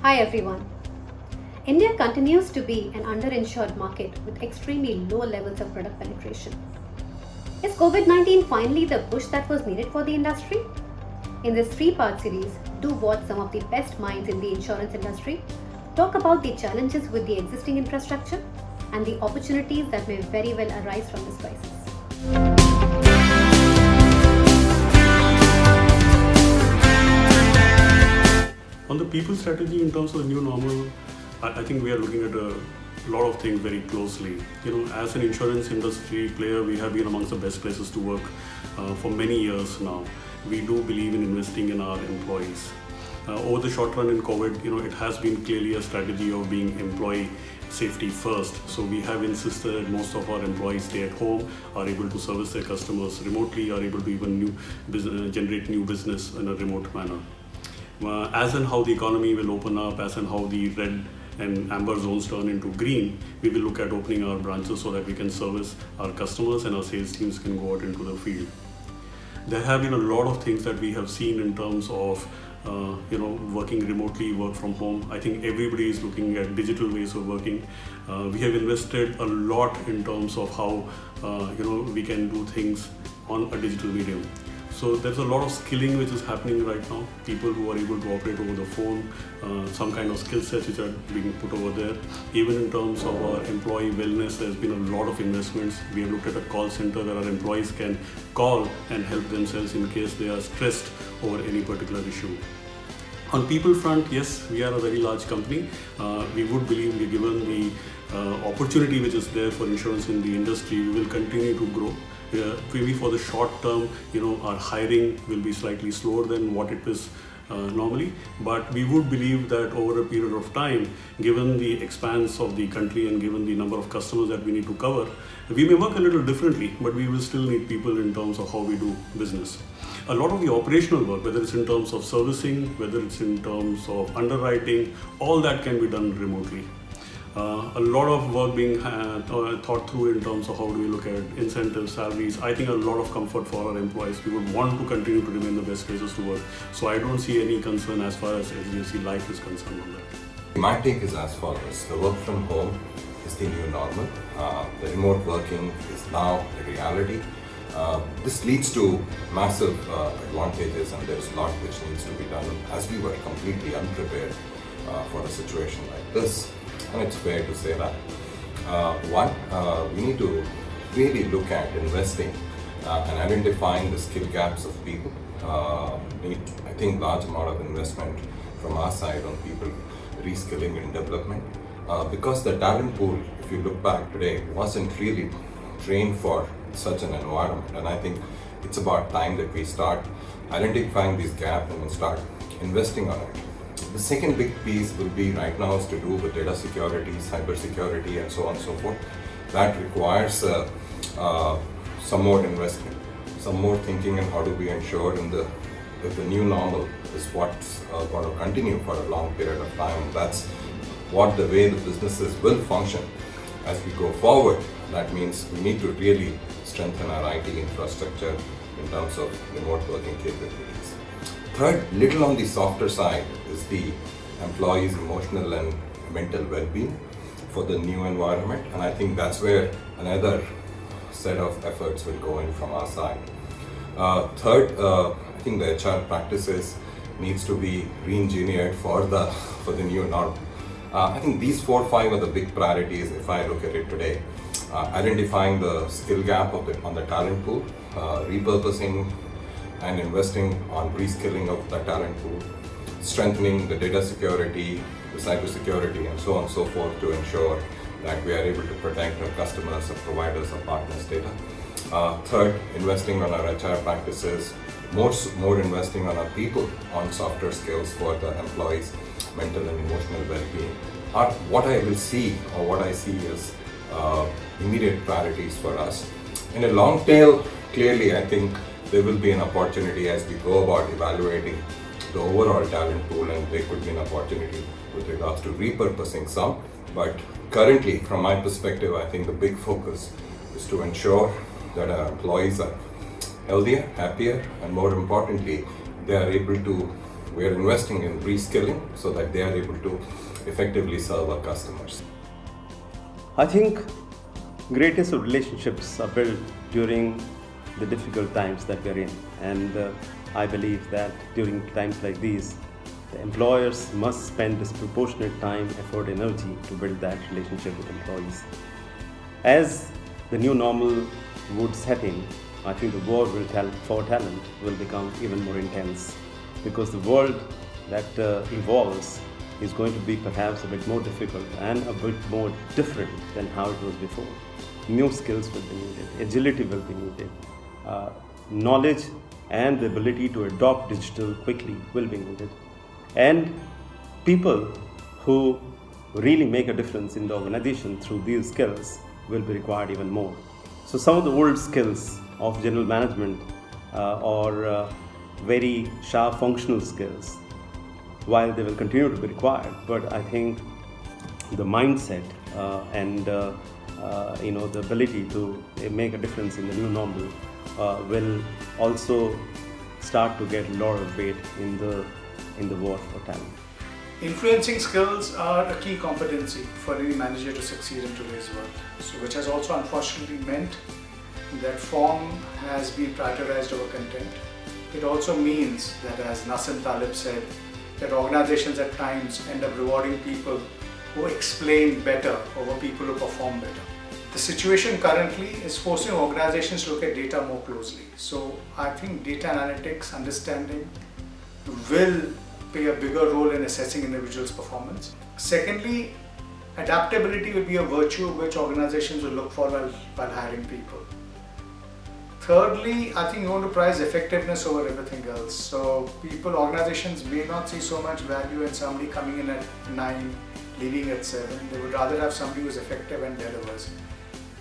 Hi everyone. India continues to be an underinsured market with extremely low levels of product penetration. Is COVID 19 finally the push that was needed for the industry? In this three-part series, do watch some of the best minds in the insurance industry, talk about the challenges with the existing infrastructure, and the opportunities that may very well arise from this crisis. On the people strategy in terms of the new normal, I think we are looking at a lot of things very closely. As an insurance industry player, we have been amongst the best places to work for many years now. We do believe in investing in our employees. Over the short run in COVID, it has been clearly a strategy of being employee safety first. So we have insisted that most of our employees stay at home, are able to service their customers remotely, are able to even generate new business in a remote manner. As and how the economy will open up, as and how the red and amber zones turn into green, we will look at opening our branches so that we can service our customers and our sales teams can go out into the field. There have been a lot of things that we have seen in terms of working remotely, work from home. I think everybody is looking at digital ways of working. We have invested a lot in terms of how we can do things on a digital medium. So there's a lot of skilling which is happening right now. People who are able to operate over the phone, some kind of skill sets which are being put over there. Even in terms of our employee wellness, there's been a lot of investments. We have looked at a call center where our employees can call and help themselves in case they are stressed over any particular issue. On people front, yes, we are a very large company. We would believe, given the opportunity which is there for insurance in the industry, we will continue to grow. Maybe for the short term, our hiring will be slightly slower than what it is normally, but we would believe that over a period of time, given the expanse of the country and given the number of customers that we need to cover, we may work a little differently, but we will still need people in terms of how we do business. A lot of the operational work, whether it's in terms of servicing, whether it's in terms of underwriting, all that can be done remotely. A lot of work being thought through in terms of how do we look at incentives, salaries. I think a lot of comfort for our employees. We would want to continue to remain the best places to work. So I don't see any concern as far as HDFC Life is concerned on that. My take is as follows. The work from home is the new normal. The remote working is now a reality. This leads to massive advantages, and there's a lot which needs to be done as we were completely unprepared for a situation like this. And it's fair to say that. We need to really look at investing and identifying the skill gaps of people. I think large amount of investment from our side on people reskilling and development. Because the talent pool, if you look back today, wasn't really trained for such an environment. And I think it's about time that we start identifying these gaps and start investing on it. The second big piece will be right now is to do with data security, cyber security, and so on and so forth. That requires some more investment, some more thinking on how do we ensure if the new normal is what's going to continue for a long period of time. That's what the way the businesses will function as we go forward. That means we need to really strengthen our IT infrastructure in terms of remote working capabilities. Third, little on the softer side is the employees' emotional and mental well-being for the new environment, and I think that's where another set of efforts will go in from our side. Third, I think the HR practices needs to be re-engineered for the new norm. I think these 4 or 5 are the big priorities if I look at it today. Identifying the skill gap on the talent pool, repurposing and investing on reskilling of the talent pool, strengthening the data security, the cyber security, and so on and so forth to ensure that we are able to protect our customers, our providers, our partners' data. Third, investing on our HR practices, more investing on our people, on softer skills for the employees' mental and emotional well-being. What I will see, or what I see is immediate priorities for us. In a long tail, clearly I think there will be an opportunity as we go about evaluating the overall talent pool, and there could be an opportunity with regards to repurposing some. But currently, from my perspective, I think the big focus is to ensure that our employees are healthier, happier, and more importantly, we are investing in reskilling so that they are able to effectively serve our customers. I think greatest of relationships are built during the difficult times that we're in, and I believe that during times like these, the employers must spend disproportionate time, effort, energy to build that relationship with employees. As the new normal would set in, I think the war for talent will become even more intense, because the world that evolves is going to be perhaps a bit more difficult and a bit more different than how it was before. New skills will be needed, agility will be needed, knowledge and the ability to adopt digital quickly will be needed. And people who really make a difference in the organization through these skills will be required even more. So some of the old skills of general management or very sharp functional skills, while they will continue to be required, but I think the mindset and the ability to make a difference in the new normal will also start to get a lot of weight in the war for talent. Influencing skills are a key competency for any manager to succeed in today's world. So, which has also unfortunately meant that form has been prioritized over content. It also means that, as Nassim Taleb said, that organizations at times end up rewarding people who explain better over people who perform better. The situation currently is forcing organizations to look at data more closely. So I think data analytics understanding will play a bigger role in assessing individuals' performance. Secondly, adaptability will be a virtue which organizations will look for while hiring people. Thirdly, I think you want to prize effectiveness over everything else. So organizations may not see so much value in somebody coming in at 9, leaving at 7. They would rather have somebody who is effective and delivers.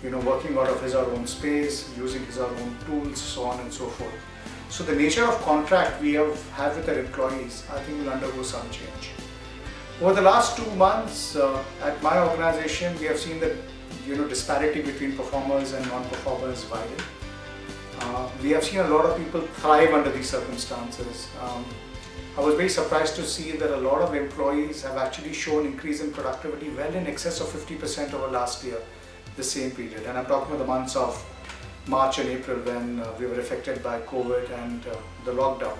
Working out of his or her own space, using his or her own tools, so on and so forth. So the nature of contract we have with our employees, I think will undergo some change. Over the last 2 months at my organization, we have seen that disparity between performers and non-performers widen. We have seen a lot of people thrive under these circumstances. I was very surprised to see that a lot of employees have actually shown increase in productivity well in excess of 50% over last year, the same period. And I'm talking about the months of March and April when we were affected by COVID and the lockdown.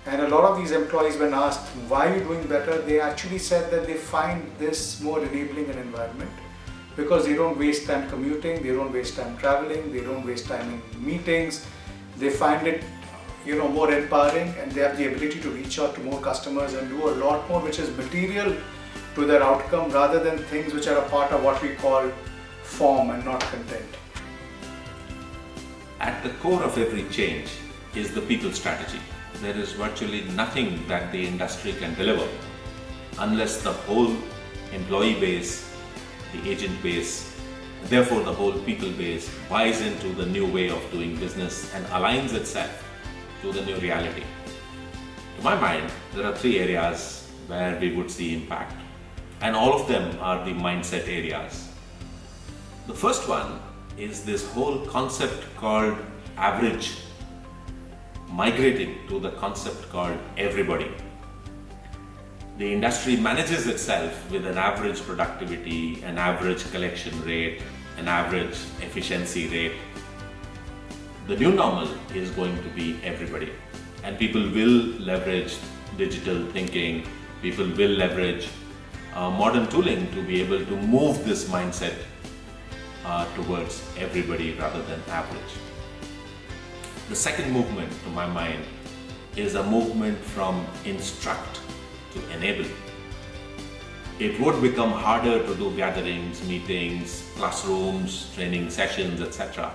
And a lot of these employees, when asked why are you doing better, they actually said that they find this more enabling an environment, because they don't waste time commuting, they don't waste time traveling, they don't waste time in meetings. They find it more empowering, and they have the ability to reach out to more customers and do a lot more which is material to their outcome, rather than things which are a part of what we call form and not content. At the core of every change is the people strategy. There is virtually nothing that the industry can deliver unless the whole employee base, the agent base, therefore the whole people base buys into the new way of doing business and aligns itself to the new reality. To my mind, there are 3 areas where we would see impact, and all of them are the mindset areas. The first one is this whole concept called average, migrating to the concept called everybody. The industry manages itself with an average productivity, an average collection rate, an average efficiency rate. The new normal is going to be everybody, and people will leverage digital thinking, people will leverage modern tooling to be able to move this mindset towards everybody rather than average. The second movement, to my mind, is a movement from instruct to enable. It would become harder to do gatherings, meetings, classrooms, training sessions, etc.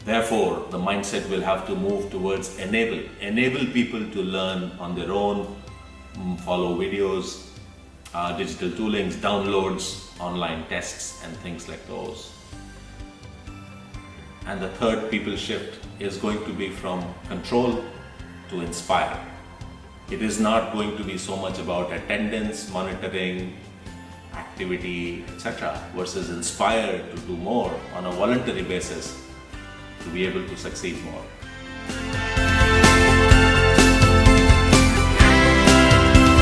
Therefore, the mindset will have to move towards enable people to learn on their own, follow videos, digital toolings, downloads, online tests, and things like those. And the third people shift is going to be from control to inspire. It is not going to be so much about attendance, monitoring, activity, etc. versus inspire to do more on a voluntary basis to be able to succeed more.